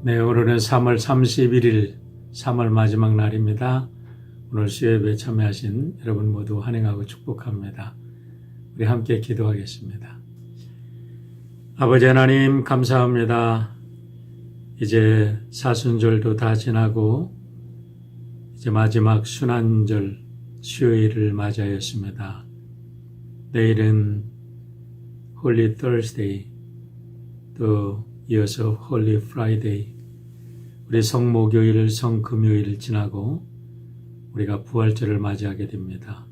네, 오늘은 3월 31일, 3월 마지막 날입니다. 오늘 수요예배에 참여하신 여러분 모두 환영하고 축복합니다. 우리 함께 기도하겠습니다. 아버지 하나님 감사합니다. 이제 사순절도 다 지나고 이제 마지막 순환절 수요일을 맞이하였습니다. 내일은 홀리 Thursday, 또 이어서 홀리 프라이데이, 우리 성목요일, 성금요일을 지나고 우리가 부활절을 맞이하게 됩니다.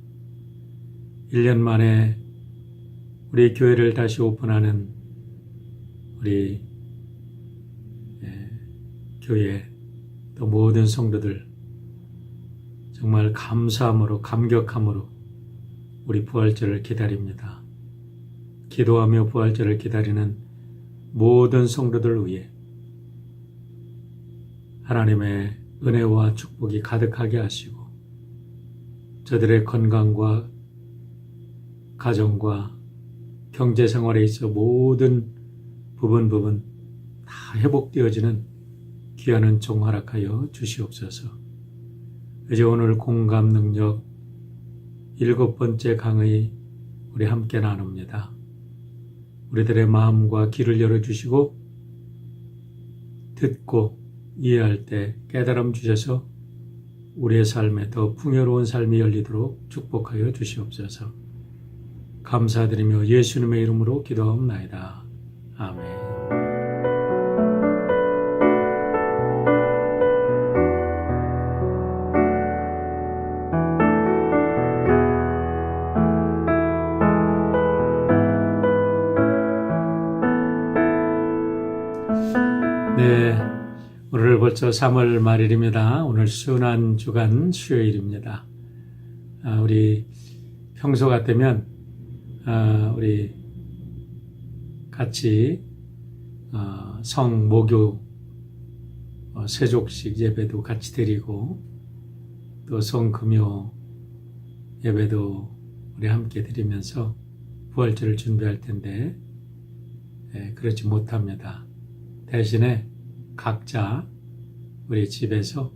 1년 만에 우리 교회를 다시 오픈하는 우리 교회 또 모든 성도들 정말 감사함으로 감격함으로 우리 부활절을 기다립니다. 기도하며 부활절을 기다리는 모든 성도들을 위해 하나님의 은혜와 축복이 가득하게 하시고 저들의 건강과 가정과 경제생활에 있어 모든 부분 다 회복되어지는 귀한 은총 허락하여 주시옵소서. 이제 오늘 공감 능력 7번째 강의 우리 함께 나눕니다. 우리들의 마음과 귀를 열어주시고 듣고 이해할 때 깨달음 주셔서 우리의 삶에 더 풍요로운 삶이 열리도록 축복하여 주시옵소서. 감사드리며 예수님의 이름으로 기도하옵나이다. 아멘. 네, 오늘 벌써 3월 말일입니다. 오늘 순환주간 수요일입니다. 우리 평소 같으면 우리 같이 성모교 세족식 예배도 같이 드리고 또 성금요 예배도 우리 함께 드리면서 부활절을 준비할 텐데 그렇지 못합니다. 대신에 각자 우리 집에서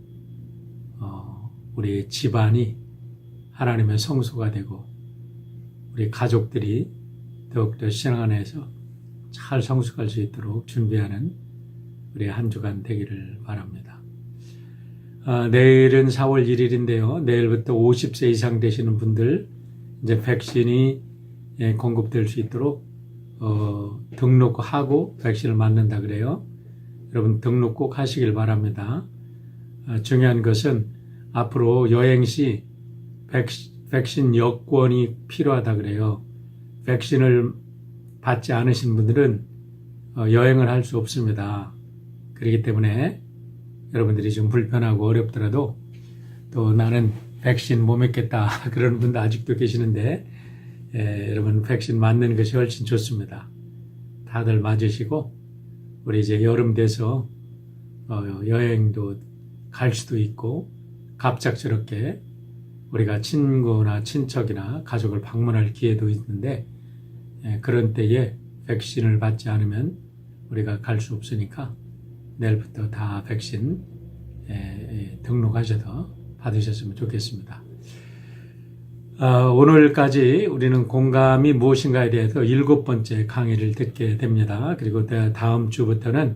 우리 집안이 하나님의 성소가 되고 우리 가족들이 더욱더 신앙 안에서 잘 성숙할 수 있도록 준비하는 우리 한 주간 되기를 바랍니다. 내일은 4월 1일인데요. 내일부터 50세 이상 되시는 분들 이제 백신이 공급될 수 있도록 등록하고 백신을 맞는다 그래요. 여러분 등록 꼭 하시길 바랍니다. 중요한 것은 앞으로 여행 시 백신 여권이 필요하다 그래요. 백신을 받지 않으신 분들은 여행을 할 수 없습니다. 그렇기 때문에 여러분들이 좀 불편하고 어렵더라도 또 나는 백신 못 맞겠다 그런 분도 아직도 계시는데 여러분 백신 맞는 것이 훨씬 좋습니다. 다들 맞으시고 우리 이제 여름 돼서 여행도 갈 수도 있고 갑작스럽게 우리가 친구나 친척이나 가족을 방문할 기회도 있는데 그런 때에 백신을 받지 않으면 우리가 갈 수 없으니까 내일부터 다 백신 등록하셔서 받으셨으면 좋겠습니다. 오늘까지 우리는 공감이 무엇인가에 대해서 7번째 강의를 듣게 됩니다. 그리고 다음 주부터는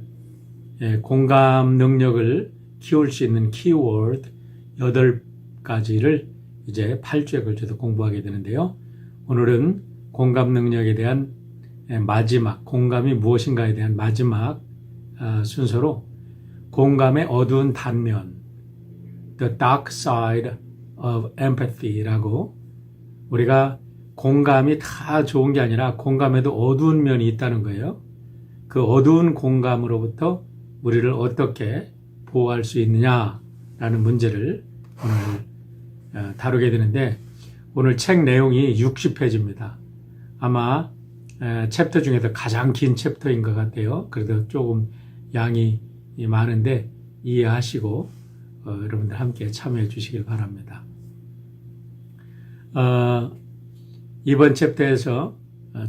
공감 능력을 키울 수 있는 키워드 8가지를 이제 8주에 걸쳐서 공부하게 되는데요. 오늘은 공감 능력에 대한 마지막, 공감이 무엇인가에 대한 마지막 순서로 공감의 어두운 단면, The Dark Side of Empathy라고 우리가 공감이 다 좋은 게 아니라 공감에도 어두운 면이 있다는 거예요. 그 어두운 공감으로부터 우리를 어떻게 보호할 수 있느냐라는 문제를 오늘 다루게 되는데 오늘 책 내용이 60페이지입니다. 아마 챕터 중에서 가장 긴 챕터인 것 같아요. 그래도 조금 양이 많은데 이해하시고 여러분들 함께 참여해 주시길 바랍니다. 이번 챕터에서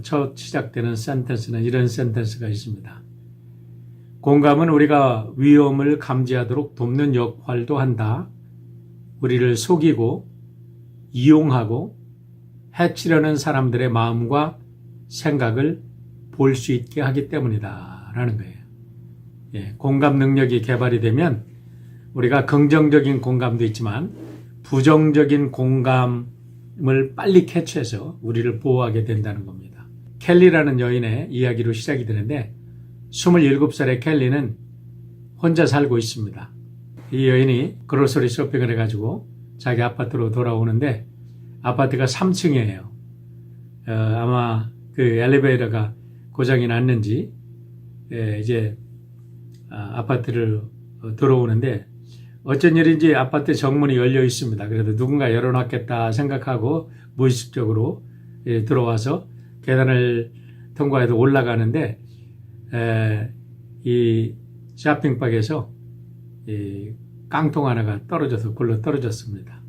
첫 시작되는 센텐스는 이런 센텐스가 있습니다. 공감은 우리가 위험을 감지하도록 돕는 역할도 한다. 우리를 속이고 이용하고 해치려는 사람들의 마음과 생각을 볼 수 있게 하기 때문이다 라는 거예요. 공감 능력이 개발이 되면 우리가 긍정적인 공감도 있지만 부정적인 공감을 빨리 캐치해서 우리를 보호하게 된다는 겁니다. 켈리라는 여인의 이야기로 시작이 되는데 27살의 켈리는 혼자 살고 있습니다. 이 여인이 그로서리 쇼핑을 해가지고 자기 아파트로 돌아오는데 아파트가 3층이에요. 아마 그 엘리베이터가 고장이 났는지 이제 아파트를 들어오는데 어쩐 일인지 아파트 정문이 열려 있습니다. 그래도 누군가 열어놨겠다 생각하고 무의식적으로 들어와서 계단을 통과해서 올라가는데 이 쇼핑백에서 이 깡통 하나가 떨어져서 굴러 떨어졌습니다.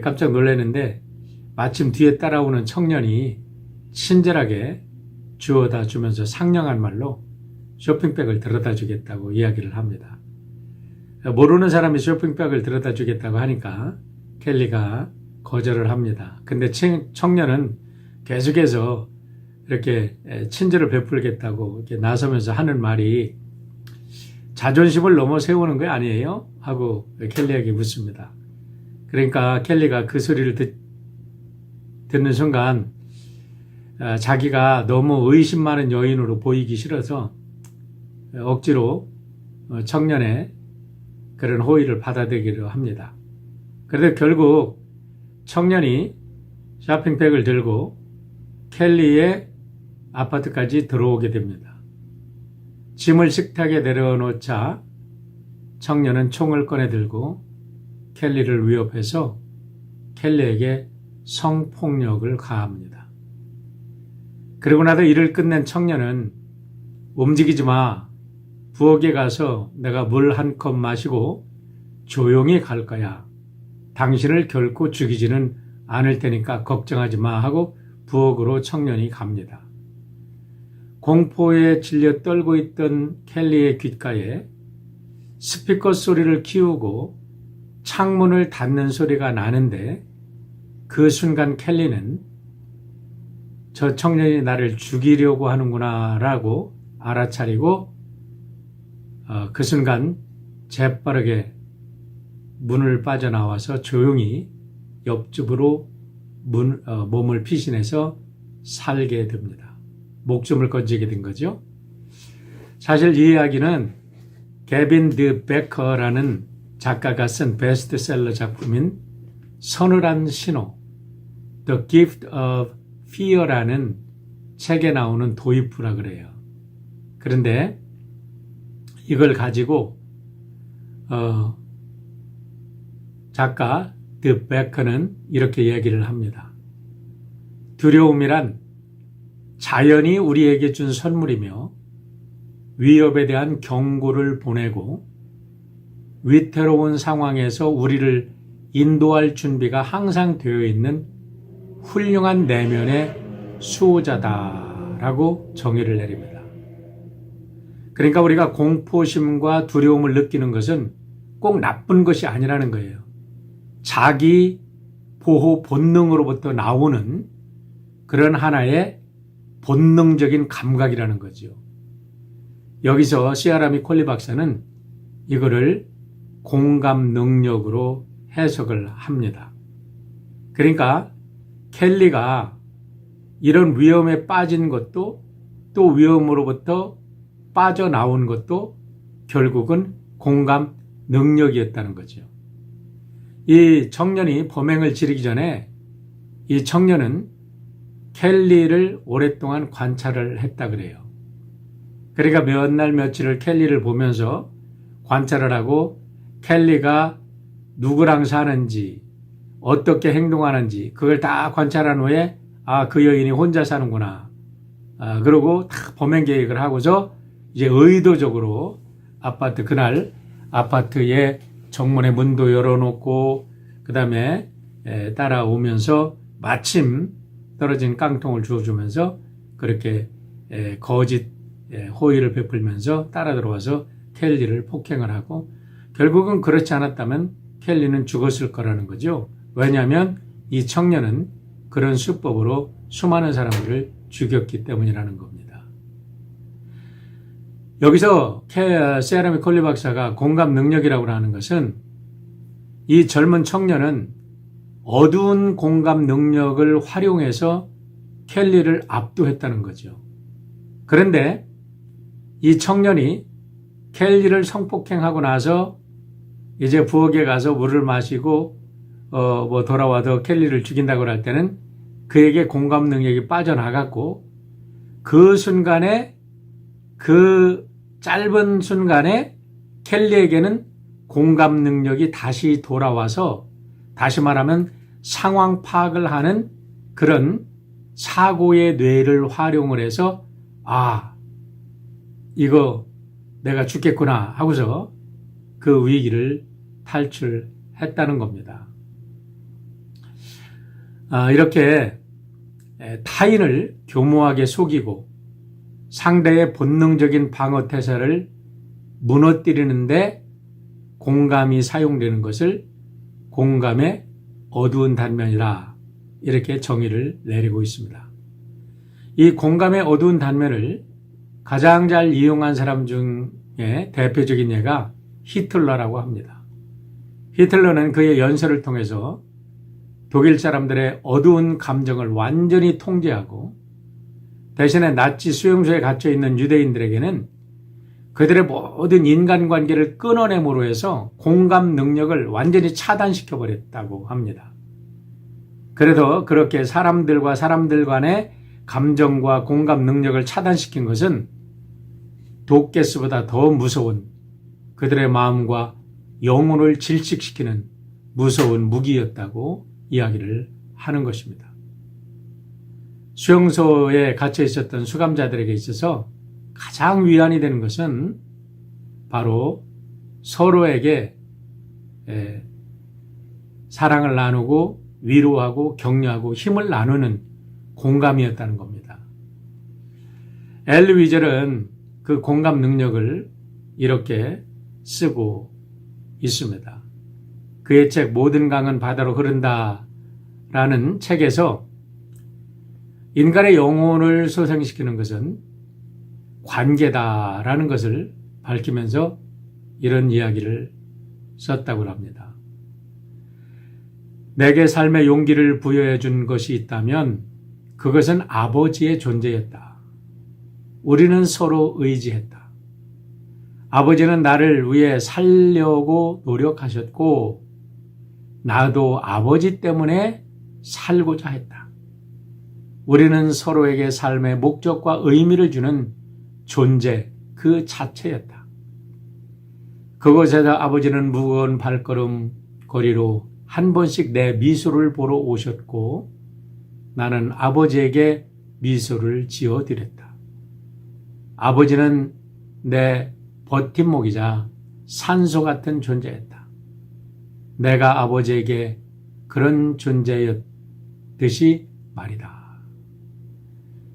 깜짝 놀랐는데 마침 뒤에 따라오는 청년이 친절하게 주워다 주면서 상냥한 말로 쇼핑백을 들여다 주겠다고 이야기를 합니다. 모르는 사람이 쇼핑백을 들여다 주겠다고 하니까 켈리가 거절을 합니다. 근데 청년은 계속해서 이렇게 친절을 베풀겠다고 이렇게 나서면서 하는 말이 자존심을 넘어 세우는 거 아니에요? 하고 켈리에게 묻습니다. 그러니까 켈리가 그 소리를 듣는 순간 자기가 너무 의심 많은 여인으로 보이기 싫어서 억지로 청년의 그런 호의를 받아들이기로 합니다. 그런데 결국 청년이 쇼핑백을 들고 켈리의 아파트까지 들어오게 됩니다. 짐을 식탁에 내려놓자 청년은 총을 꺼내 들고 켈리를 위협해서 켈리에게 성폭력을 가합니다. 그리고 나서 일을 끝낸 청년은 움직이지 마. 부엌에 가서 내가 물 한 컵 마시고 조용히 갈 거야. 당신을 결코 죽이지는 않을 테니까 걱정하지 마 하고 부엌으로 청년이 갑니다. 공포에 질려 떨고 있던 켈리의 귓가에 스피커 소리를 키우고 창문을 닫는 소리가 나는데 그 순간 켈리는 저 청년이 나를 죽이려고 하는구나 라고 알아차리고 그 순간 재빠르게 문을 빠져나와서 조용히 옆집으로 몸을 피신해서 살게 됩니다. 목숨을 건지게 된 거죠. 사실 이 이야기는 게빈 드 베커라는 작가가 쓴 베스트셀러 작품인 서늘한 신호 The Gift of Fear라는 책에 나오는 도입부라 그래요. 그런데 이걸 가지고 작가 드 베커는 이렇게 얘기를 합니다. 두려움이란 자연이 우리에게 준 선물이며 위협에 대한 경고를 보내고 위태로운 상황에서 우리를 인도할 준비가 항상 되어 있는 훌륭한 내면의 수호자다라고 정의를 내립니다. 그러니까 우리가 공포심과 두려움을 느끼는 것은 꼭 나쁜 것이 아니라는 거예요. 자기 보호 본능으로부터 나오는 그런 하나의 본능적인 감각이라는 거죠. 여기서 시아라미 콜리 박사는 이거를 공감 능력으로 해석을 합니다. 그러니까 켈리가 이런 위험에 빠진 것도 또 위험으로부터 빠져나온 것도 결국은 공감 능력이었다는 거죠. 이 청년이 범행을 저지르기 전에 이 청년은 켈리를 오랫동안 관찰을 했다 그래요. 그러니까 몇 날 며칠을 켈리를 보면서 관찰을 하고 켈리가 누구랑 사는지 어떻게 행동하는지 그걸 다 관찰한 후에 그 여인이 혼자 사는구나. 그러고 다 범행 계획을 하고서 이제 의도적으로 그날 아파트의 정문에 문도 열어놓고 그 다음에 따라오면서 마침 떨어진 깡통을 주워주면서 그렇게 거짓 호의를 베풀면서 따라 들어와서 켈리를 폭행을 하고 결국은 그렇지 않았다면 켈리는 죽었을 거라는 거죠. 왜냐하면 이 청년은 그런 수법으로 수많은 사람들을 죽였기 때문이라는 겁니다. 여기서 세라미 콜리 박사가 공감 능력이라고 하는 것은 이 젊은 청년은 어두운 공감 능력을 활용해서 켈리를 압도했다는 거죠. 그런데 이 청년이 켈리를 성폭행하고 나서 이제 부엌에 가서 물을 마시고 돌아와서 켈리를 죽인다고 할 때는 그에게 공감 능력이 빠져나갔고 그 순간에 그 짧은 순간에 켈리에게는 공감 능력이 다시 돌아와서 다시 말하면 상황 파악을 하는 그런 사고의 뇌를 활용을 해서 이거 내가 죽겠구나 하고서 그 위기를 탈출했다는 겁니다. 이렇게 타인을 교묘하게 속이고 상대의 본능적인 방어 태세를 무너뜨리는데 공감이 사용되는 것을 공감의 어두운 단면이라 이렇게 정의를 내리고 있습니다. 이 공감의 어두운 단면을 가장 잘 이용한 사람 중에 대표적인 예가 히틀러라고 합니다. 히틀러는 그의 연설을 통해서 독일 사람들의 어두운 감정을 완전히 통제하고 대신에 나치 수용소에 갇혀있는 유대인들에게는 그들의 모든 인간관계를 끊어냄으로 해서 공감 능력을 완전히 차단시켜버렸다고 합니다. 그래도 그렇게 사람들과 사람들 간의 감정과 공감 능력을 차단시킨 것은 독가스보다 더 무서운 그들의 마음과 영혼을 질식시키는 무서운 무기였다고 이야기를 하는 것입니다. 수용소에 갇혀 있었던 수감자들에게 있어서 가장 위안이 되는 것은 바로 서로에게 사랑을 나누고 위로하고 격려하고 힘을 나누는 공감이었다는 겁니다. 엘리 위젤은 그 공감 능력을 이렇게 쓰고 있습니다. 그의 책 모든 강은 바다로 흐른다라는 책에서 인간의 영혼을 소생시키는 것은 관계다라는 것을 밝히면서 이런 이야기를 썼다고 합니다. 내게 삶의 용기를 부여해 준 것이 있다면 그것은 아버지의 존재였다. 우리는 서로 의지했다. 아버지는 나를 위해 살려고 노력하셨고 나도 아버지 때문에 살고자 했다. 우리는 서로에게 삶의 목적과 의미를 주는 존재 그 자체였다. 그곳에서 아버지는 무거운 발걸음 거리로 한 번씩 내 미소를 보러 오셨고 나는 아버지에게 미소를 지어드렸다. 아버지는 내 버팀목이자 산소 같은 존재였다. 내가 아버지에게 그런 존재였듯이 말이다.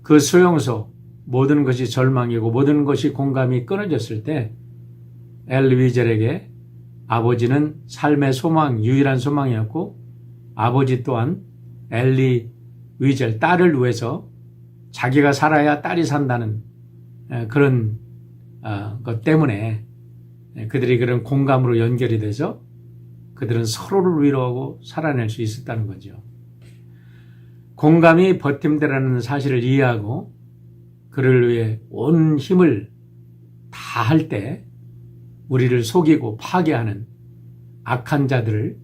그 수용소 모든 것이 절망이고 모든 것이 공감이 끊어졌을 때 엘리 위젤에게 아버지는 삶의 소망, 유일한 소망이었고 아버지 또한 엘리 위젤 딸을 위해서 자기가 살아야 딸이 산다는 그런 것 때문에 그들이 그런 공감으로 연결이 돼서 그들은 서로를 위로하고 살아낼 수 있었다는 거죠. 공감이 버팀대라는 사실을 이해하고 그를 위해 온 힘을 다할 때 우리를 속이고 파괴하는 악한 자들을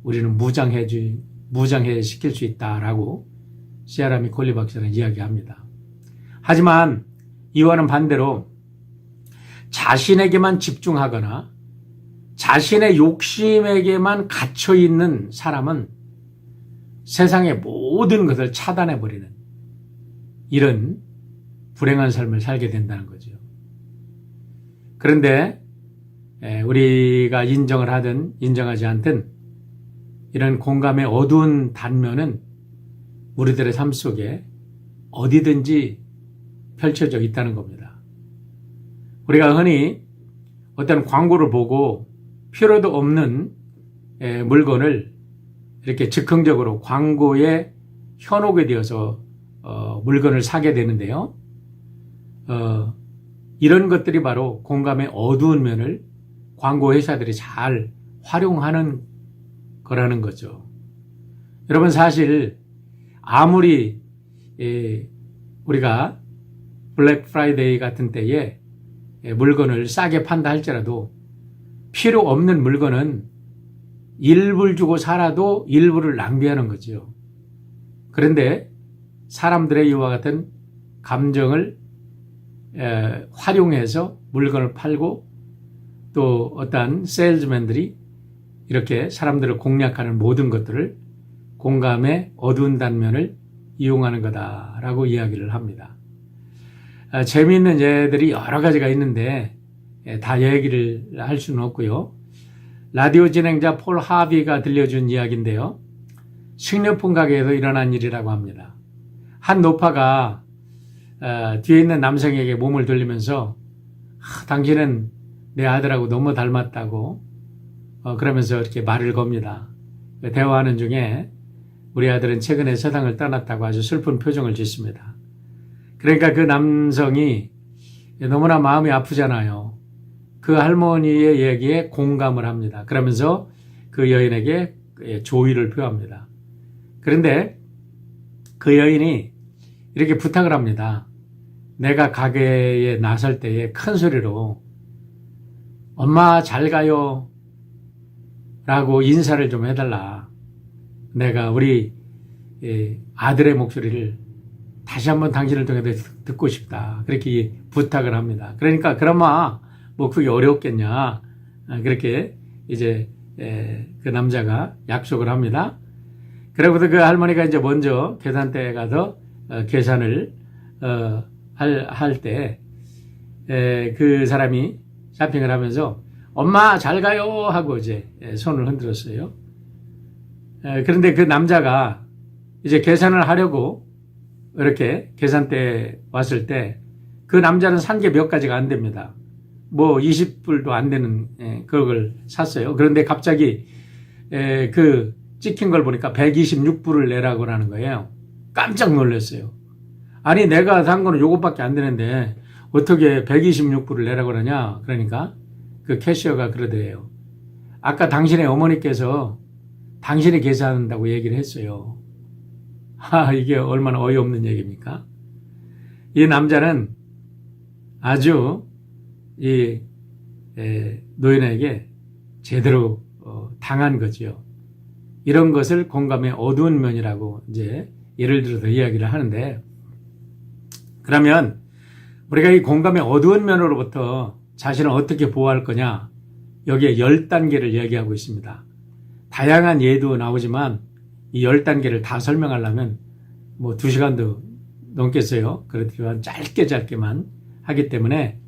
우리는 무장해시킬 수 있다라고 세라미 콜리 박사는 이야기합니다. 하지만 이와는 반대로 자신에게만 집중하거나 자신의 욕심에게만 갇혀있는 사람은 세상의 모든 것을 차단해버리는 이런 불행한 삶을 살게 된다는 거죠. 그런데 우리가 인정을 하든 인정하지 않든 이런 공감의 어두운 단면은 우리들의 삶 속에 어디든지 펼쳐져 있다는 겁니다. 우리가 흔히 어떤 광고를 보고 필요도 없는 물건을 이렇게 즉흥적으로 광고에 현혹이 되어서 물건을 사게 되는데요. 이런 것들이 바로 공감의 어두운 면을 광고 회사들이 잘 활용하는 거라는 거죠. 여러분, 사실 아무리 우리가 블랙 프라이데이 같은 때에 물건을 싸게 판다 할지라도 필요 없는 물건은 일부를 주고 살아도 일부를 낭비하는 거죠. 그런데 사람들의 이와 같은 감정을 활용해서 물건을 팔고 또 어떠한 세일즈맨들이 이렇게 사람들을 공략하는 모든 것들을 공감의 어두운 단면을 이용하는 거다라고 이야기를 합니다. 재미있는 예들이 여러 가지가 있는데 다 얘기를 할 수는 없고요. 라디오 진행자 폴 하비가 들려준 이야기인데요. 식료품 가게에서 일어난 일이라고 합니다. 한 노파가 뒤에 있는 남성에게 몸을 돌리면서 당신은 내 아들하고 너무 닮았다고 그러면서 이렇게 말을 겁니다. 대화하는 중에 우리 아들은 최근에 세상을 떠났다고 아주 슬픈 표정을 짓습니다. 그러니까 그 남성이 너무나 마음이 아프잖아요. 그 할머니의 얘기에 공감을 합니다. 그러면서 그 여인에게 조의를 표합니다. 그런데 그 여인이 이렇게 부탁을 합니다. 내가 가게에 나설 때에 큰 소리로 엄마 잘 가요 라고 인사를 좀 해달라. 내가 우리 아들의 목소리를 다시 한번 당신을 통해 듣고 싶다. 그렇게 부탁을 합니다. 그러니까 그나마 뭐 그게 어려웠겠냐. 그렇게 이제 그 남자가 약속을 합니다. 그러고서 그 할머니가 이제 먼저 계산대에 가서 계산을 할 때 그 사람이 쇼핑을 하면서 엄마 잘 가요 하고 이제 손을 흔들었어요. 그런데 그 남자가 이제 계산을 하려고 이렇게 계산대에 왔을 때 그 남자는 산 게 몇 가지가 안 됩니다. 뭐 20불도 안 되는 그걸 샀어요. 그런데 갑자기 그 찍힌 걸 보니까 126불을 내라고 하는 거예요. 깜짝 놀랐어요. 아니 내가 산 거는 요것밖에 안 되는데 어떻게 126불을 내라고 그러냐. 그러니까 그 캐시어가 그러더래요. 아까 당신의 어머니께서 당신이 계산한다고 얘기를 했어요. 이게 얼마나 어이없는 얘기입니까? 이 남자는 아주 이 노인에게 제대로 당한 거지요. 이런 것을 공감의 어두운 면이라고 이제 예를 들어서 이야기를 하는데, 그러면 우리가 이 공감의 어두운 면으로부터 자신을 어떻게 보호할 거냐, 여기에 10단계를 얘기하고 있습니다. 다양한 예도 나오지만 이 10단계를 다 설명하려면 뭐 2시간도 넘겠어요. 그렇지만 짧게만 하기 때문에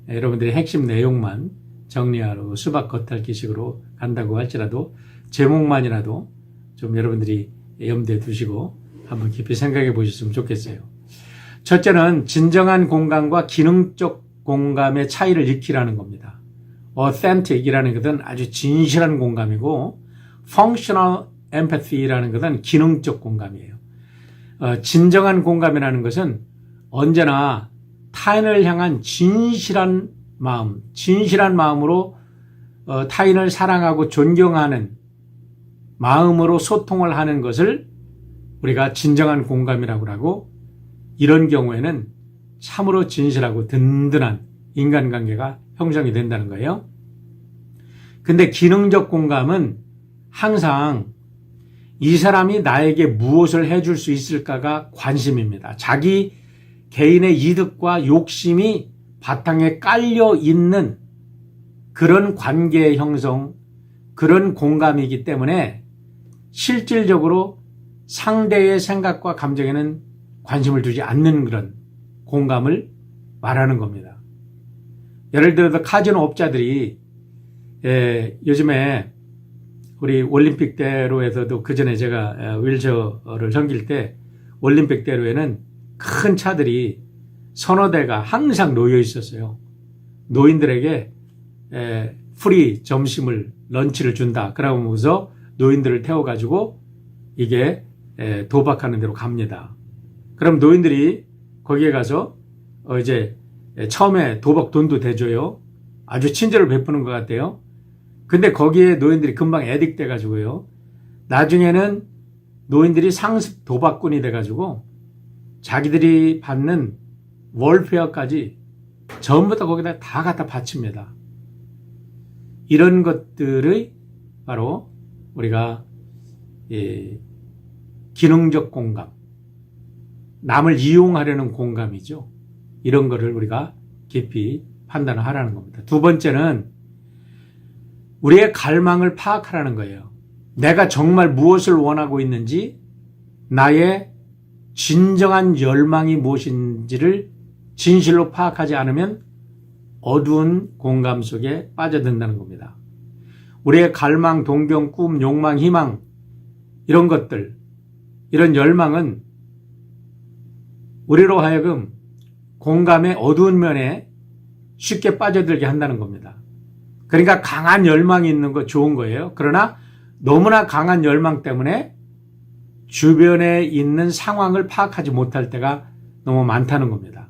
여러분들이 핵심 내용만 정리하러 수박 겉핥기식으로 간다고 할지라도 제목만이라도 좀 여러분들이 염두에 두시고 한번 깊이 생각해 보셨으면 좋겠어요. 첫째는 진정한 공감과 기능적 공감의 차이를 익히라는 겁니다. authentic이라는 것은 아주 진실한 공감이고 functional empathy라는 것은 기능적 공감이에요. 진정한 공감이라는 것은 언제나 타인을 향한 진실한 마음으로 타인을 사랑하고 존경하는 마음으로 소통을 하는 것을 우리가 진정한 공감이라고 하고, 이런 경우에는 참으로 진실하고 든든한 인간관계가 형성이 된다는 거예요. 근데 기능적 공감은 항상 이 사람이 나에게 무엇을 해줄 수 있을까가 관심입니다. 자기 개인의 이득과 욕심이 바탕에 깔려 있는 그런 관계 형성, 그런 공감이기 때문에 실질적으로 상대의 생각과 감정에는 관심을 두지 않는 그런 공감을 말하는 겁니다. 예를 들어서 카지노 업자들이 요즘에 우리 올림픽대로에서도 그전에 제가 휠체어를 섬길 때 올림픽대로에는 큰 차들이 서너 대가 항상 놓여 있었어요. 노인들에게 프리 점심을 런치를 준다. 그러면서 노인들을 태워가지고 이게 도박하는 데로 갑니다. 그럼 노인들이 거기에 가서 이제 처음에 도박 돈도 대줘요. 아주 친절을 베푸는 것 같아요. 근데 거기에 노인들이 금방 애딕 돼가지고요. 나중에는 노인들이 상습 도박꾼이 돼가지고 자기들이 받는 월페어까지 전부 다 거기다 다 갖다 바칩니다. 이런 것들의 바로 우리가 기능적 공감, 남을 이용하려는 공감이죠. 이런 거를 우리가 깊이 판단을 하라는 겁니다. 두 번째는 우리의 갈망을 파악하라는 거예요. 내가 정말 무엇을 원하고 있는지, 나의 진정한 열망이 무엇인지를 진실로 파악하지 않으면 어두운 공감 속에 빠져든다는 겁니다. 우리의 갈망, 동경, 꿈, 욕망, 희망 이런 것들, 이런 열망은 우리로 하여금 공감의 어두운 면에 쉽게 빠져들게 한다는 겁니다. 그러니까 강한 열망이 있는 거 좋은 거예요. 그러나 너무나 강한 열망 때문에 주변에 있는 상황을 파악하지 못할 때가 너무 많다는 겁니다.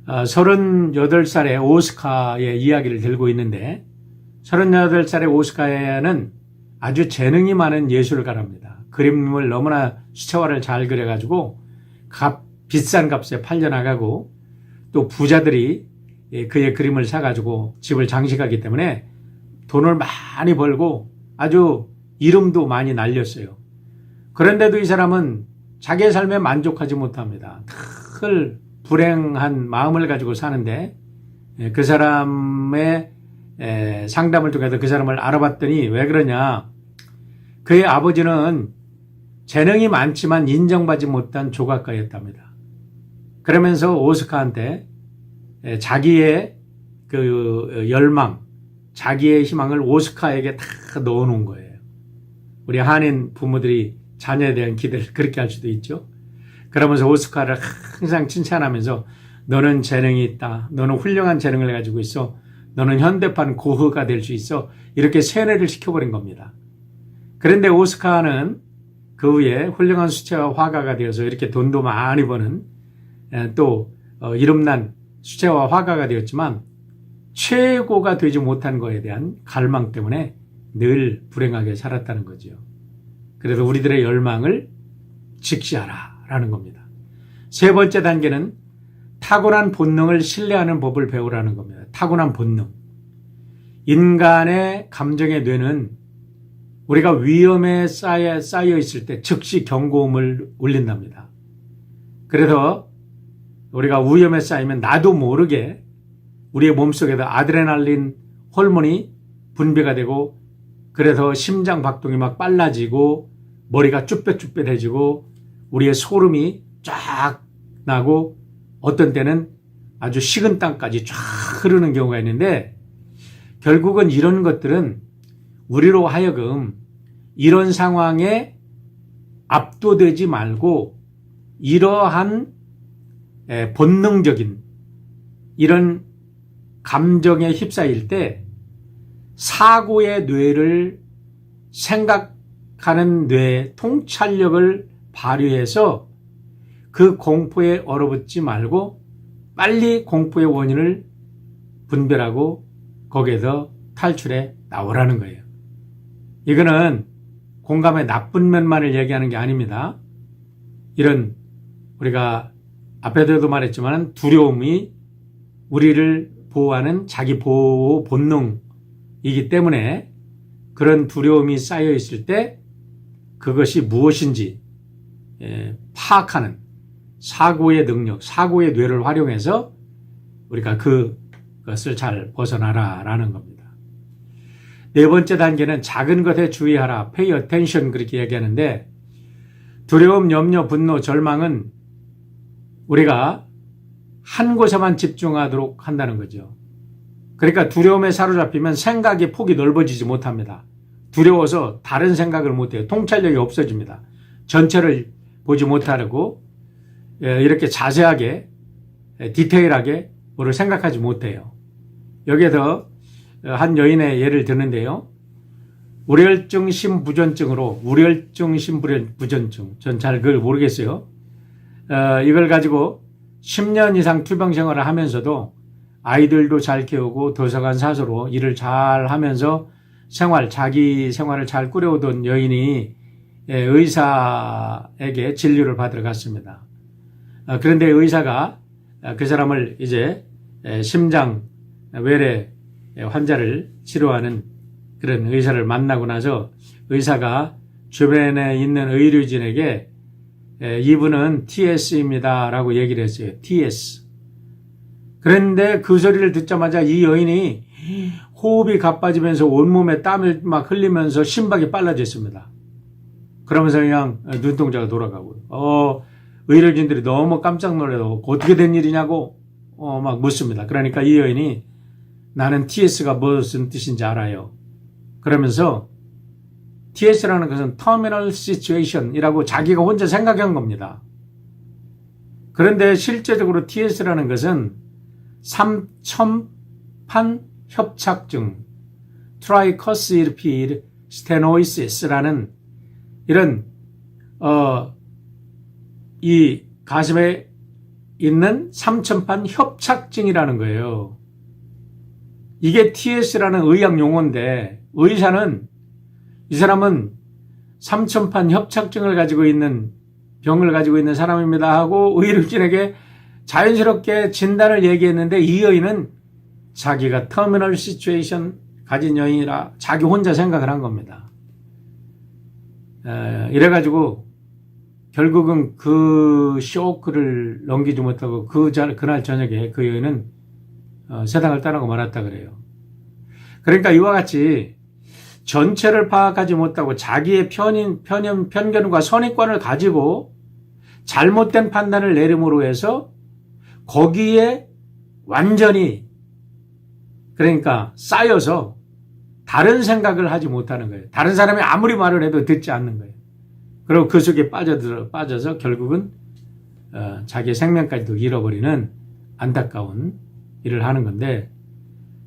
38살의 오스카의 이야기를 들고 있는데 38살의 오스카는 아주 재능이 많은 예술가랍니다. 그림을 너무나 수채화를 잘 그려가지고 비싼 값에 팔려나가고 또 부자들이 그의 그림을 사가지고 집을 장식하기 때문에 돈을 많이 벌고 아주 이름도 많이 날렸어요. 그런데도 이 사람은 자기의 삶에 만족하지 못합니다. 늘 불행한 마음을 가지고 사는데 그 사람의 상담을 통해서 그 사람을 알아봤더니 왜 그러냐. 그의 아버지는 재능이 많지만 인정받지 못한 조각가였답니다. 그러면서 오스카한테 자기의 그 열망, 자기의 희망을 오스카에게 다 넣어놓은 거예요. 우리 한인 부모들이 자녀에 대한 기대를 그렇게 할 수도 있죠. 그러면서 오스카를 항상 칭찬하면서 너는 재능이 있다. 너는 훌륭한 재능을 가지고 있어. 너는 현대판 고흐가 될 수 있어. 이렇게 세뇌를 시켜버린 겁니다. 그런데 오스카는 그 후에 훌륭한 수채화 화가가 되어서 이렇게 돈도 많이 버는 또 이름난 수채화 화가가 되었지만 최고가 되지 못한 것에 대한 갈망 때문에 늘 불행하게 살았다는 거죠. 그래서 우리들의 열망을 직시하라라는 겁니다. 세 번째 단계는 타고난 본능을 신뢰하는 법을 배우라는 겁니다. 타고난 본능. 인간의 감정의 뇌는 우리가 위험에 쌓여 있을 때 즉시 경고음을 울린답니다. 그래서 우리가 위험에 쌓이면 나도 모르게 우리의 몸속에도 아드레날린 호르몬이 분비가 되고 그래서 심장 박동이 막 빨라지고 머리가 쭈뼛쭈뼛해지고 우리의 소름이 쫙 나고 어떤 때는 아주 식은 땀까지 쫙 흐르는 경우가 있는데 결국은 이런 것들은 우리로 하여금 이런 상황에 압도되지 말고 이러한 본능적인 이런 감정에 휩싸일 때 사고의 뇌를 생각하는 뇌 통찰력을 발휘해서 그 공포에 얼어붙지 말고 빨리 공포의 원인을 분별하고 거기에서 탈출해 나오라는 거예요. 이거는 공감의 나쁜 면만을 얘기하는 게 아닙니다. 이런 우리가 앞에도 말했지만 두려움이 우리를 보호하는 자기 보호 본능이기 때문에 그런 두려움이 쌓여 있을 때 그것이 무엇인지 파악하는 사고의 능력, 사고의 뇌를 활용해서 우리가 그것을 잘 벗어나라라는 겁니다. 네 번째 단계는 작은 것에 주의하라, pay attention 그렇게 얘기하는데 두려움, 염려, 분노, 절망은 우리가 한 곳에만 집중하도록 한다는 거죠. 그러니까 두려움에 사로잡히면 생각의 폭이 넓어지지 못합니다. 두려워서 다른 생각을 못해요. 통찰력이 없어집니다. 전체를 보지 못하고 이렇게 자세하게 디테일하게 생각하지 못해요. 여기에서 한 여인의 예를 드는데요. 우려혈증 심부전증으로, 우려혈증 심부전증, 전 잘 그걸 모르겠어요. 이걸 가지고 10년 이상 투병 생활을 하면서도 아이들도 잘 키우고 도서관 사서로 일을 잘 하면서 자기 생활을 잘 꾸려오던 여인이 의사에게 진료를 받으러 갔습니다. 그런데 의사가 그 사람을 이제 심장 외래 환자를 치료하는 그런 의사를 만나고 나서 의사가 주변에 있는 의료진에게 이분은 TS입니다 라고 얘기를 했어요. TS. 그런데 그 소리를 듣자마자 이 여인이 호흡이 가빠지면서 온몸에 땀을 막 흘리면서 심박이 빨라졌습니다. 그러면서 그냥 눈동자가 돌아가고요. 의료진들이 너무 깜짝 놀라서 어떻게 된 일이냐고 막 묻습니다. 그러니까 이 여인이 나는 TS가 무슨 뜻인지 알아요. 그러면서 TS라는 것은 Terminal Situation이라고 자기가 혼자 생각한 겁니다. 그런데 실제적으로 TS라는 것은 삼천판 협착증, 트라이커스리피드 스테노이시스라는 이런 이 가슴에 있는 삼천판 협착증이라는 거예요. 이게 TS라는 의학 용어인데 의사는 이 사람은 삼천판 협착증을 가지고 있는 병을 가지고 있는 사람입니다 하고 의료진에게 자연스럽게 진단을 얘기했는데 이 여인은 자기가 터미널 시츄에이션 가진 여인이라 자기 혼자 생각을 한 겁니다. 이래가지고 결국은 그 쇼크를 넘기지 못하고 그날 저녁에 그 여인은 세상을 떠나고 말았다 그래요. 그러니까 이와 같이 전체를 파악하지 못하고 자기의 편견과 선입관을 가지고 잘못된 판단을 내림으로 해서 거기에 완전히 그러니까 쌓여서 다른 생각을 하지 못하는 거예요. 다른 사람이 아무리 말을 해도 듣지 않는 거예요. 그리고 그 속에 빠져서 결국은 자기의 생명까지도 잃어버리는 안타까운 일을 하는 건데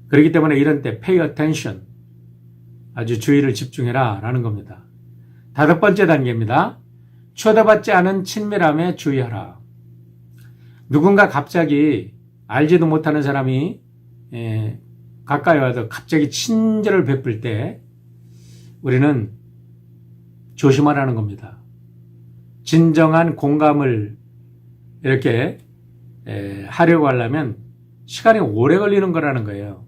그렇기 때문에 이런 때 pay attention 아주 주의를 집중해라 라는 겁니다. 5번째 단계입니다. 초대받지 않은 친밀함에 주의하라. 누군가 갑자기 알지도 못하는 사람이 가까이 와서 갑자기 친절을 베풀 때 우리는 조심하라는 겁니다. 진정한 공감을 이렇게 하려고 하려면 시간이 오래 걸리는 거라는 거예요.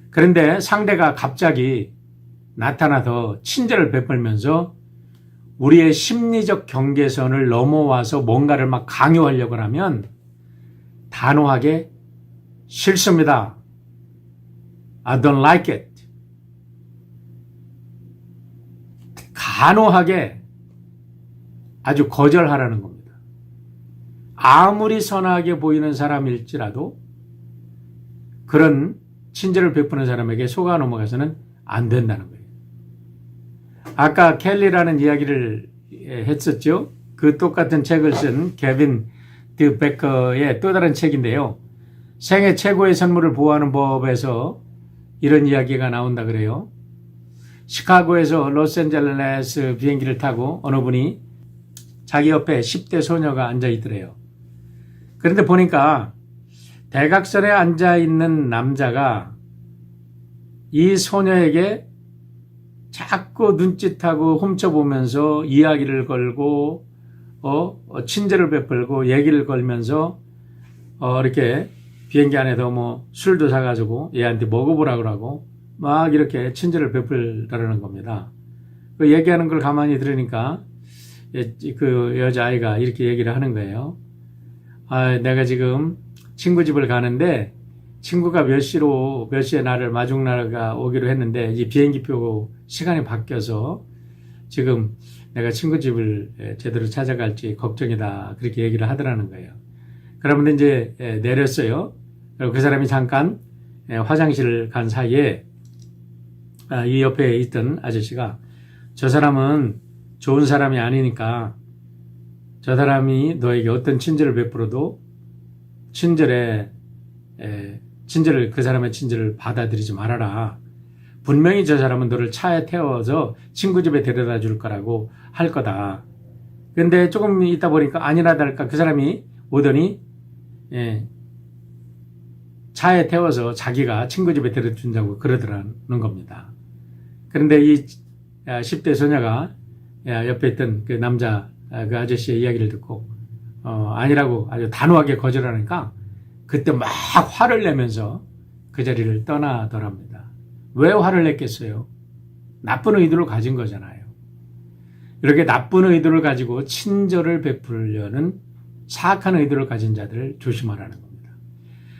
그런데 상대가 갑자기 나타나서 친절을 베풀면서 우리의 심리적 경계선을 넘어와서 뭔가를 막 강요하려고 하면 단호하게 싫습니다. I don't like it. 단호하게 아주 거절하라는 겁니다. 아무리 선하게 보이는 사람일지라도 그런 친절을 베푸는 사람에게 속아 넘어가서는 안 된다는 거예요. 아까 켈리라는 이야기를 했었죠. 그 똑같은 책을 쓴 케빈 드 베커의 또 다른 책인데요. 생애 최고의 선물을 보호하는 법에서 이런 이야기가 나온다 그래요. 시카고에서 로스앤젤레스 비행기를 타고 어느 분이 자기 옆에 10대 소녀가 앉아 있더래요. 그런데 보니까 대각선에 앉아 있는 남자가 이 소녀에게 자꾸 눈짓하고 훔쳐보면서 이야기를 걸고 친절을 베풀고 얘기를 걸면서 이렇게 비행기 안에서 뭐 술도 사가지고 얘한테 먹어보라고 하고 막 이렇게 친절을 베풀다라는 겁니다. 그 얘기하는 걸 가만히 들으니까 그 여자아이가 이렇게 얘기를 하는 거예요. 내가 지금 친구 집을 가는데 친구가 몇 시에 나를 마중나라가 오기로 했는데 이 비행기표 시간이 바뀌어서 지금 내가 친구 집을 제대로 찾아갈지 걱정이다. 그렇게 얘기를 하더라는 거예요. 그러면 이제 내렸어요. 그리고 그 사람이 잠깐 화장실을 간 사이에 이 옆에 있던 아저씨가 저 사람은 좋은 사람이 아니니까 저 사람이 너에게 어떤 친절을 베풀어도 친절에 그 사람의 친절을 받아들이지 말아라. 분명히 저 사람은 너를 차에 태워서 친구 집에 데려다 줄 거라고 할 거다. 근데 조금 있다 보니까 아니나 다를까 그 사람이 오더니 차에 태워서 자기가 친구 집에 데려다 준다고 그러더라는 겁니다. 그런데 이 10대 소녀가 옆에 있던 그 남자, 그 아저씨의 이야기를 듣고 아니라고 아주 단호하게 거절하니까 그때 막 화를 내면서 그 자리를 떠나더랍니다. 왜 화를 냈겠어요? 나쁜 의도를 가진 거잖아요. 이렇게 나쁜 의도를 가지고 친절을 베풀려는 사악한 의도를 가진 자들을 조심하라는 겁니다.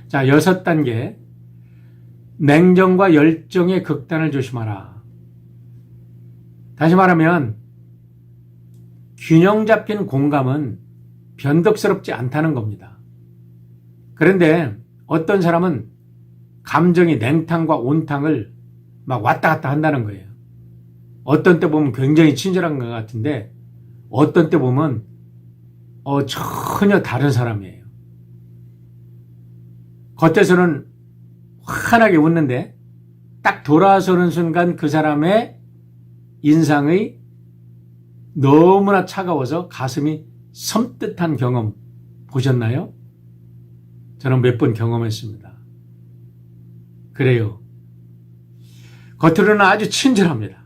자, 6단계. 냉정과 열정의 극단을 조심하라. 다시 말하면 균형 잡힌 공감은 변덕스럽지 않다는 겁니다. 그런데 어떤 사람은 감정이 냉탕과 온탕을 막 왔다 갔다 한다는 거예요. 어떤 때 보면 굉장히 친절한 것 같은데 어떤 때 보면 전혀 다른 사람이에요. 겉에서는 환하게 웃는데 딱 돌아서는 순간 그 사람의 인상의 너무나 차가워서 가슴이 섬뜩한 경험 보셨나요? 저는 몇 번 경험했습니다. 그래요. 겉으로는 아주 친절합니다.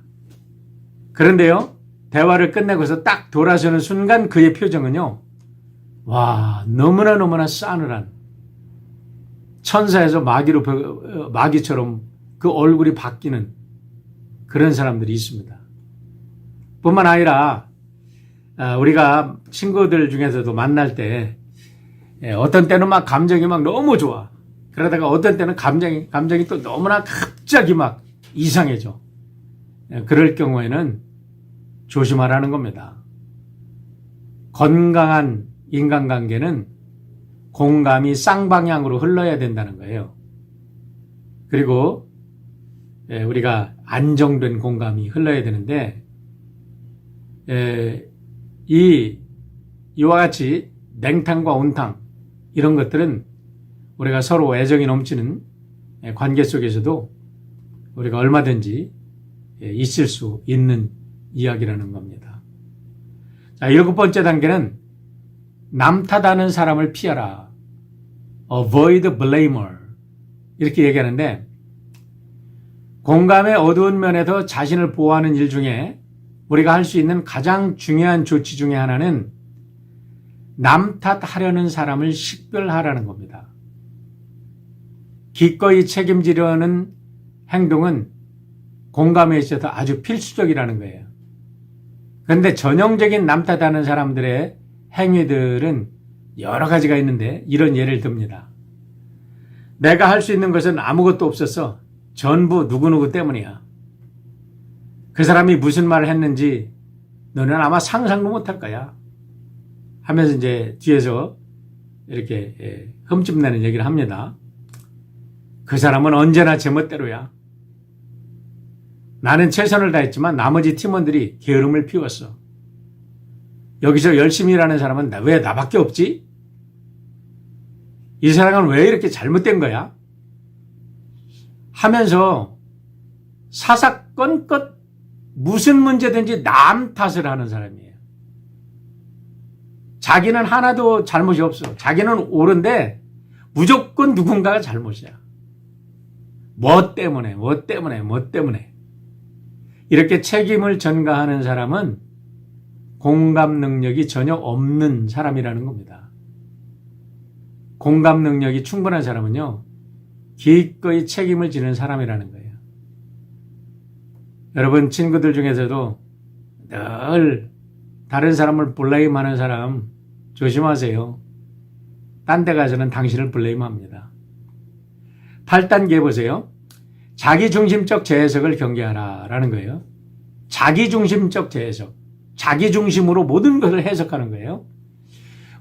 그런데요, 대화를 끝내고서 딱 돌아서는 순간 그의 표정은요, 와, 너무나 싸늘한 천사에서 마귀처럼 그 얼굴이 바뀌는 그런 사람들이 있습니다. 뿐만 아니라 우리가 친구들 중에서도 만날 때 어떤 때는 막 감정이 막 너무 좋아. 그러다가 어떤 때는 감정이 또 너무나 갑자기 막 이상해져. 그럴 경우에는 조심하라는 겁니다. 건강한 인간관계는 공감이 쌍방향으로 흘러야 된다는 거예요. 그리고 우리가 안정된 공감이 흘러야 되는데 이와 같이 냉탕과 온탕 이런 것들은 우리가 서로 애정이 넘치는 관계 속에서도 우리가 얼마든지 있을 수 있는 이야기라는 겁니다. 자, 7번째 단계는 남 탓하는 사람을 피하라. Avoid blamer. 이렇게 얘기하는데 공감의 어두운 면에서 자신을 보호하는 일 중에 우리가 할 수 있는 가장 중요한 조치 중에 하나는 남 탓하려는 사람을 식별하라는 겁니다. 기꺼이 책임지려는 행동은 공감에 있어서 아주 필수적이라는 거예요. 그런데 전형적인 남 탓하는 사람들의 행위들은 여러 가지가 있는데 이런 예를 듭니다. 내가 할 수 있는 것은 아무것도 없어서 전부 누구누구 때문이야. 그 사람이 무슨 말을 했는지 너는 아마 상상도 못할 거야. 하면서 이제 뒤에서 이렇게 흠집내는 얘기를 합니다. 그 사람은 언제나 제멋대로야. 나는 최선을 다했지만 나머지 팀원들이 게으름을 피웠어. 여기서 열심히 일하는 사람은 왜 나밖에 없지? 이 사람은 왜 이렇게 잘못된 거야? 하면서 사사건건 무슨 문제든지 남 탓을 하는 사람이에요. 자기는 하나도 잘못이 없어. 자기는 옳은데 무조건 누군가가 잘못이야. 뭐 때문에. 이렇게 책임을 전가하는 사람은 공감 능력이 전혀 없는 사람이라는 겁니다. 공감 능력이 충분한 사람은요, 기꺼이 책임을 지는 사람이라는 거예요. 여러분, 친구들 중에서도 늘 다른 사람을 블레임하는 사람 조심하세요. 딴 데 가서는 당신을 블레임합니다. 8단계 보세요. 자기중심적 재해석을 경계하라 라는 거예요. 자기중심적 재해석. 자기중심으로 모든 것을 해석하는 거예요.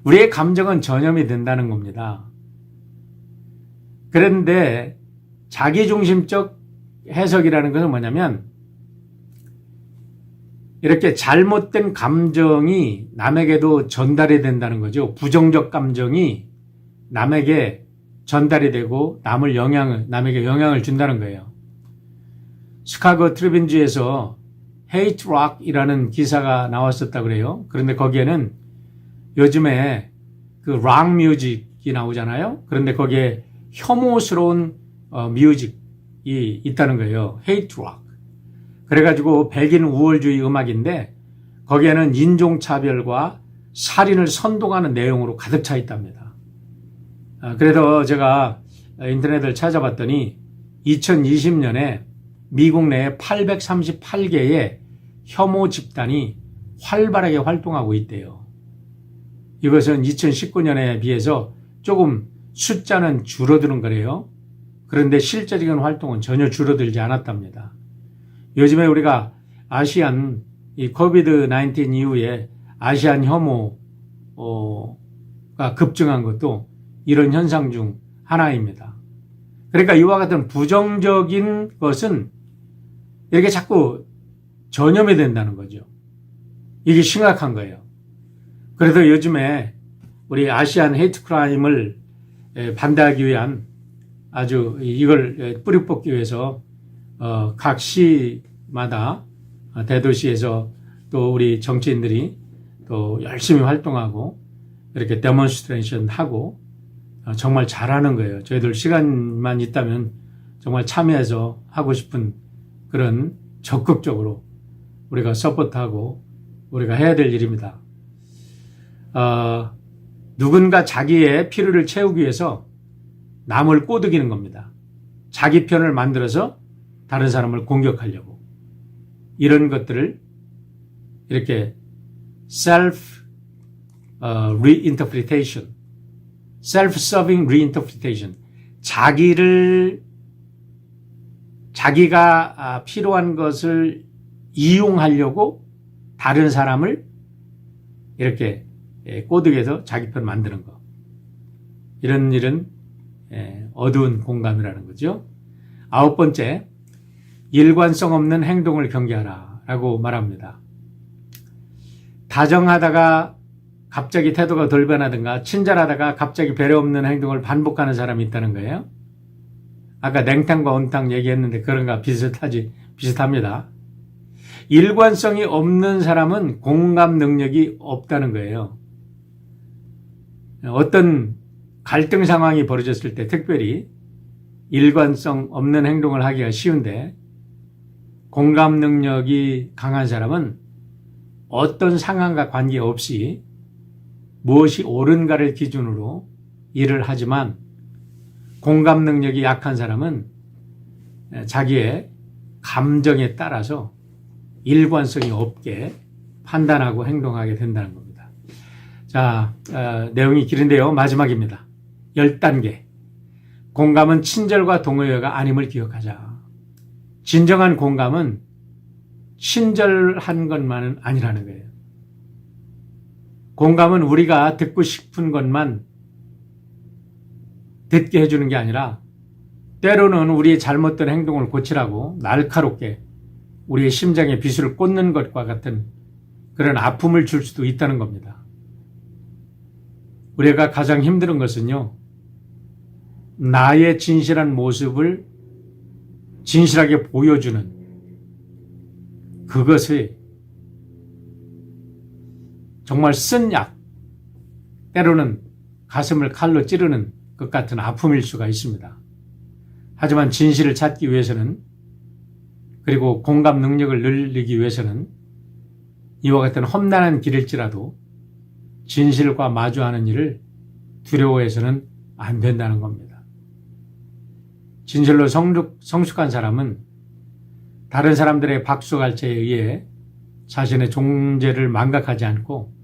우리의 감정은 전염이 된다는 겁니다. 그런데 자기중심적 해석이라는 것은 뭐냐면 이렇게 잘못된 감정이 남에게도 전달이 된다는 거죠. 부정적 감정이 남에게 전달이 되고 남에게 영향을 준다는 거예요. 시카고 트리뷴지에서 Hate Rock이라는 기사가 나왔었다 그래요. 그런데 거기에는 요즘에 그 락 뮤직이 나오잖아요. 그런데 거기에 혐오스러운 뮤직이 있다는 거예요. Hate Rock. 그래가지고 백인 우월주의 음악인데 거기에는 인종차별과 살인을 선동하는 내용으로 가득 차 있답니다. 그래서 제가 인터넷을 찾아봤더니 2020년에 미국 내에 838개의 혐오 집단이 활발하게 활동하고 있대요. 이것은 2019년에 비해서 조금 숫자는 줄어드는 거래요. 그런데 실제적인 활동은 전혀 줄어들지 않았답니다. 요즘에 우리가 아시안 이 코비드-19 이후에 아시안 혐오가 급증한 것도 이런 현상 중 하나입니다. 그러니까 이와 같은 부정적인 것은 이렇게 자꾸 전염이 된다는 거죠. 이게 심각한 거예요. 그래서 요즘에 우리 아시안 헤이트 크라임을 반대하기 위한 아주 이걸 뿌리 뽑기 위해서 각 시마다 대도시에서 또 우리 정치인들이 또 열심히 활동하고 이렇게 데몬스트레이션 하고 정말 잘하는 거예요. 저희들 시간만 있다면 정말 참여해서 하고 싶은 그런 적극적으로 우리가 서포트하고 우리가 해야 될 일입니다. 누군가 자기의 필요를 채우기 위해서 남을 꼬드기는 겁니다. 자기 편을 만들어서 다른 사람을 공격하려고. 이런 것들을 이렇게 reinterpretation, self-serving reinterpretation. 자기가 필요한 것을 이용하려고 다른 사람을 이렇게 꼬드겨서 자기 편 만드는 거. 이런 일은 어두운 공감이라는 거죠. 9번째, 일관성 없는 행동을 경계하라 라고 말합니다. 다정하다가 갑자기 태도가 돌변하든가 친절하다가 갑자기 배려 없는 행동을 반복하는 사람이 있다는 거예요. 아까 냉탕과 온탕 얘기했는데 그런가 비슷합니다. 일관성이 없는 사람은 공감 능력이 없다는 거예요. 어떤 갈등 상황이 벌어졌을 때 특별히 일관성 없는 행동을 하기가 쉬운데 공감 능력이 강한 사람은 어떤 상황과 관계없이 무엇이 옳은가를 기준으로 일을 하지만 공감 능력이 약한 사람은 자기의 감정에 따라서 일관성이 없게 판단하고 행동하게 된다는 겁니다. 자, 내용이 길은데요. 마지막입니다. 10단계. 공감은 친절과 동요가 아님을 기억하자. 진정한 공감은 친절한 것만은 아니라는 거예요. 공감은 우리가 듣고 싶은 것만 듣게 해주는 게 아니라 때로는 우리의 잘못된 행동을 고치라고 날카롭게 우리의 심장에 비수를 꽂는 것과 같은 그런 아픔을 줄 수도 있다는 겁니다. 우리가 가장 힘든 것은요, 나의 진실한 모습을 진실하게 보여주는 그것이 정말 쓴 약, 때로는 가슴을 칼로 찌르는 것 같은 아픔일 수가 있습니다. 하지만 진실을 찾기 위해서는, 그리고 공감 능력을 늘리기 위해서는 이와 같은 험난한 길일지라도 진실과 마주하는 일을 두려워해서는 안 된다는 겁니다. 진실로 성숙한 사람은 다른 사람들의 박수갈채에 의해 자신의 존재를 망각하지 않고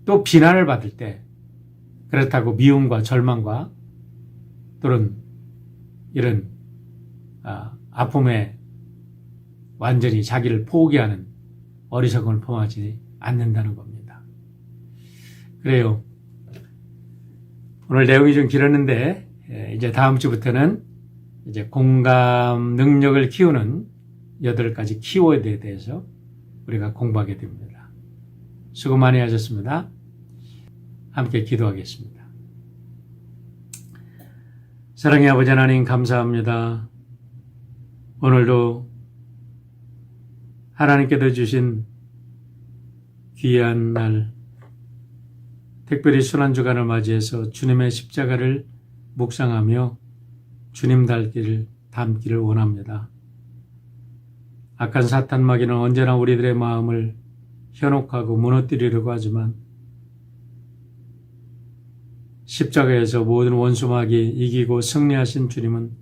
또 비난을 받을 때 그렇다고 미움과 절망과 또는 이런 아픔에 완전히 자기를 포기하는 어리석음을 범하지 않는다는 겁니다. 그래요. 오늘 내용이 좀 길었는데 이제 다음 주부터는 이제 공감 능력을 키우는 8가지 키워드에 대해서 우리가 공부하게 됩니다. 수고 많이 하셨습니다. 함께 기도하겠습니다. 사랑의 아버지 하나님 감사합니다. 오늘도 하나님께서 주신 귀한 날, 특별히 순환주간을 맞이해서 주님의 십자가를 묵상하며 주님 닮기를 원합니다. 악한 사탄 마귀는 언제나 우리들의 마음을 현혹하고 무너뜨리려고 하지만 십자가에서 모든 원수 마귀 이기고 승리하신 주님은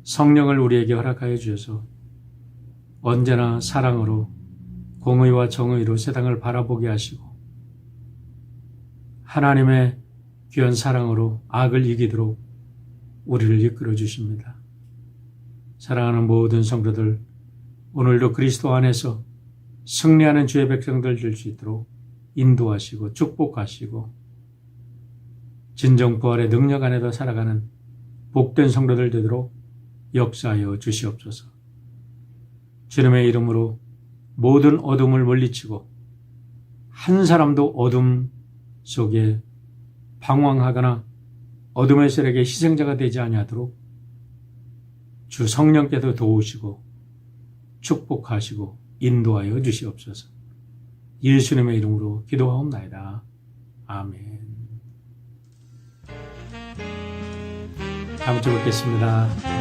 성령을 우리에게 허락하여 주셔서 언제나 사랑으로 공의와 정의로 세상을 바라보게 하시고 하나님의 귀한 사랑으로 악을 이기도록 우리를 이끌어 주십니다. 사랑하는 모든 성도들, 오늘도 그리스도 안에서 승리하는 주의 백성들 될 수 있도록 인도하시고 축복하시고 진정 부활의 능력 안에서 살아가는 복된 성도들 되도록 역사하여 주시옵소서. 주님의 이름으로 모든 어둠을 물리치고 한 사람도 어둠 속에 방황하거나 어둠의 세력의 희생자가 되지 아니하도록 주 성령께서 도우시고 축복하시고 인도하여 주시옵소서. 예수님의 이름으로 기도하옵나이다. 아멘. 다음 주 뵙겠습니다.